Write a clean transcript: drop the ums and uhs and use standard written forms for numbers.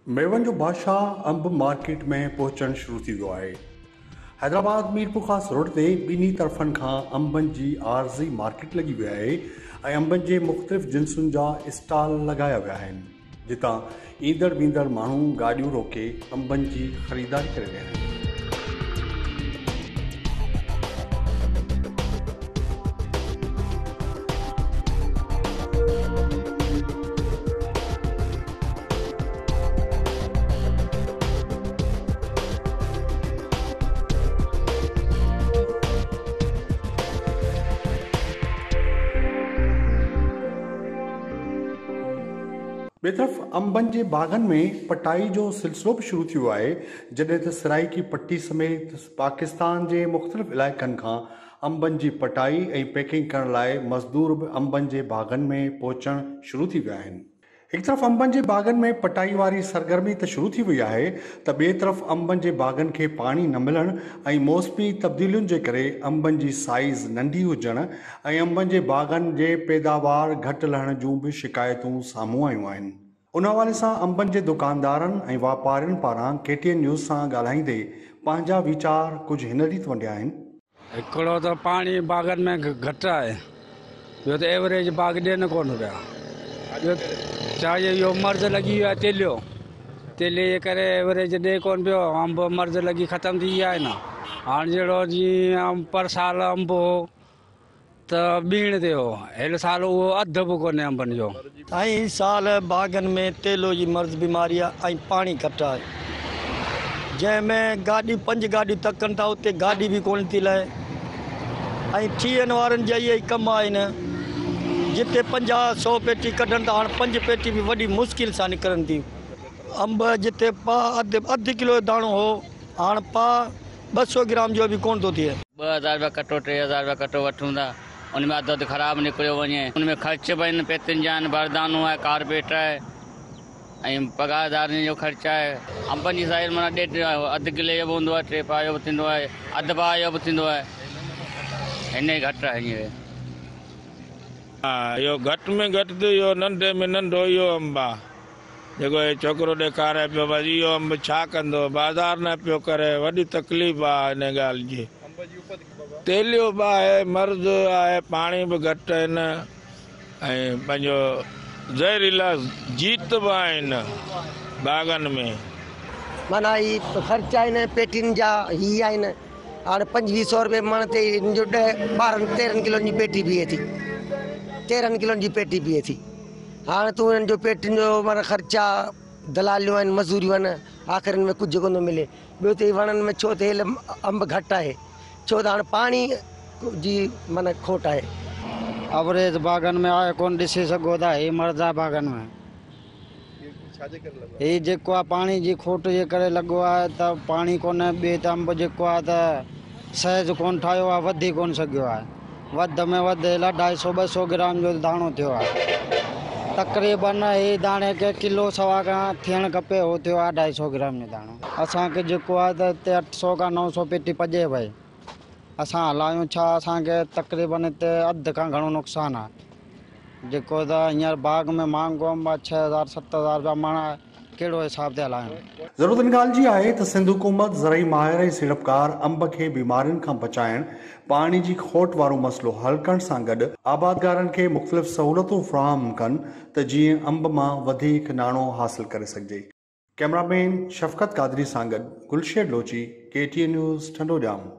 Maven जो बादशाह अंब मार्केट में पहुचणु शुरू थी वियो आहे। हैदराबाद मीरपुर खास रोड ते ॿिन्ही तरफ़नि खां अंबनि जी आरज़ी मार्केट लॻी वई आहे ऐं अंबनि जे मुख़्तलिफ़ जिन्सुनि जा स्टॉल लॻाया विया आहिनि, जितां ईंदड़ वेंदड़ माण्हू गाॾियूं रोके अंबनि जी ख़रीदारी करे रहिया आहिनि। ॿिए तरफ़ अंबनि जे बाग़नि में पटाई जो सिलसिलो बि शुरू थियो आहे, जॾहिं त सराइकी पट्टी समेत पाकिस्तान जे मुख़्तलिफ़ इलाइक़नि खां अंबनि जी पटाई ऐं पैकिंग करण लाइ मज़दूर बि अंबनि जे बाग़नि में पहुचणु शुरू थी विया आहिनि। हिकु तरफ़ अंबनि जे बाग़नि में पटाई वारी सरगर्मी त शुरू थी वई आहे, त ॿिए तरफ़ अंबनि जे बाग़नि खे पाणी न मिलणु ऐं मौसमी तब्दीलियुनि जे करे अंबनि जी साइज़ नंढी हुजणु ऐं अंबनि जे बाग़नि जे पैदावार घटि लहण जूं बि शिकायतूं साम्हूं आयूं आहिनि। उन हवाले सां अंबनि जे दुकानदारनि ऐं वापारियुनि पारां KTN न्यूज़ सां ॻाल्हाईंदे पंहिंजा वीचार कुझु हिन रीति वंडिया आहिनि। हिकिड़ो त पाणी बाग़नि में घटि आहे, ॿियो त एवरेज बाग़ ॾियनि कोन पिया, ॿियो चाहे इहो मर्ज़ लॻी वियो आहे तेले जे करे एवरेज ॾिए कोन पियो। अंब मर्ज़ लॻी ख़तमु थी विया आहिनि। हाणे जहिड़ो जीअं पर साल अंब हो त ॿीण ते हो, हिन साल उहो अधु बि कोन्हे अंबनि जो। ऐं साल बाग़नि में तेलो जी मर्ज़ बीमारी आहे ऐं पाणी घटि आहे, जंहिंमें गाॾी 5 गाॾियूं तकनि था उते गाॾी बि कोन थी लहे ऐं थियनि वारनि जा इहे ई कम आहिनि। जिते 50-100 पेटी कढनि था, हाणे 5 पेटी बि वॾी मुश्किल सां निकिरनि थियूं। अंब जिते पा अधु किलो जो दाणो हो, हाणे पा 200 ग्राम जो बि कोन थो थिए। 2000 रुपया कटो, 3000 रुपया कटो वठूं था, उनमें अधु ख़राबु निकिरियो वञे। उनमें ख़र्च बि आहिनि, पेतियुनि जा आहिनि, बरदानो आहे, कारपेट आहे ऐं पघारदारनि जो ख़र्चु आहे। अंबनि जी साइज़ माना अधु किले जो बि हूंदो आहे, 3 पाउ जो बि थींदो आहे, अधु पाउ जो बि थींदो आहे, हिन घटि आहे हींअर। हा, इहो घटि में घटि त इहो नंढे में नंढो इहो अंब आहे जेको छोकिरो ॾेखारे पियो, बसि इहो अंब छा कंदो, बाज़ार न पियो करे, वॾी तकलीफ़ आहे हिन ॻाल्हि जी। तेलियो बि आहे, मर्ज़ आहे, पाणी बि घटि आहिनि ऐं पंहिंजो ज़हरीला जीत बि आहिनि बाग़नि में। माना ही ख़र्च आहिनि पेटियुनि जा ही आहिनि। हाणे 2500 रुपये मण ते हिन जो 13 किलोनि जी पेटी बीहे थी, 13 किलोनि जी पेटी बीहे थी। हाणे तूं हिननि जो पेटियुनि जो माना ख़र्चा, दलालियूं आहिनि, मज़ूरियूं आहिनि, आख़िर में कुझु कोन थो मिले। ॿियो त वणनि में छो त हेल अंब घटि आहे, छो त हाणे पाणी जी माना खोट आहे। एवरेज बाग़नि में आहे कोन ॾिसी सघो था। ही मर्ज़ आहे बाग़नि में, ही जेको आहे पाणी जी खोट जे करे लॻो आहे त पाणी कोन्हे। ॿिए त अंब जेको आहे त साइज़ कोन ठाहियो आहे, वधी कोन सघियो आहे। वधि में वधि 250-200 ग्राम जो दाणो थियो आहे। तक़रीबन ही दाणे खे किलो सवा खां थियणु खपे, हो थियो आहे 250 ग्राम जो दाणो। असांखे जेको आहे त हिते 800 खां 900 पेटी पजे भई, असां हलायूं छा? असांखे तक़रीबन हिते अधु खां घणो नुक़सानु आहे। जेको त हींअर बाग़ में महांगो अंब आहे, 6000-7000 रुपया मण आहे, कहिड़ो हिसाब ते हलायूं? ज़रूरत इन ॻाल्हि जी आहे त सिंध हुकूमत ज़रई माहिर ऐं सीड़पकार अंब खे बीमारियुनि खां बचाइण, पाणी जी खोट वारो मसइलो हल करण सां गॾु आबादगारनि खे मुख़्तलिफ़ सहूलियतूं फ़राहम कनि त जीअं अंब मां वधीक नाणो हासिल करे सघिजे। कैमरामैन शफ़क़त क़ादरी सां गॾु गुलशेद लोची, KTN न्यूज़, ठंडो ॼाम।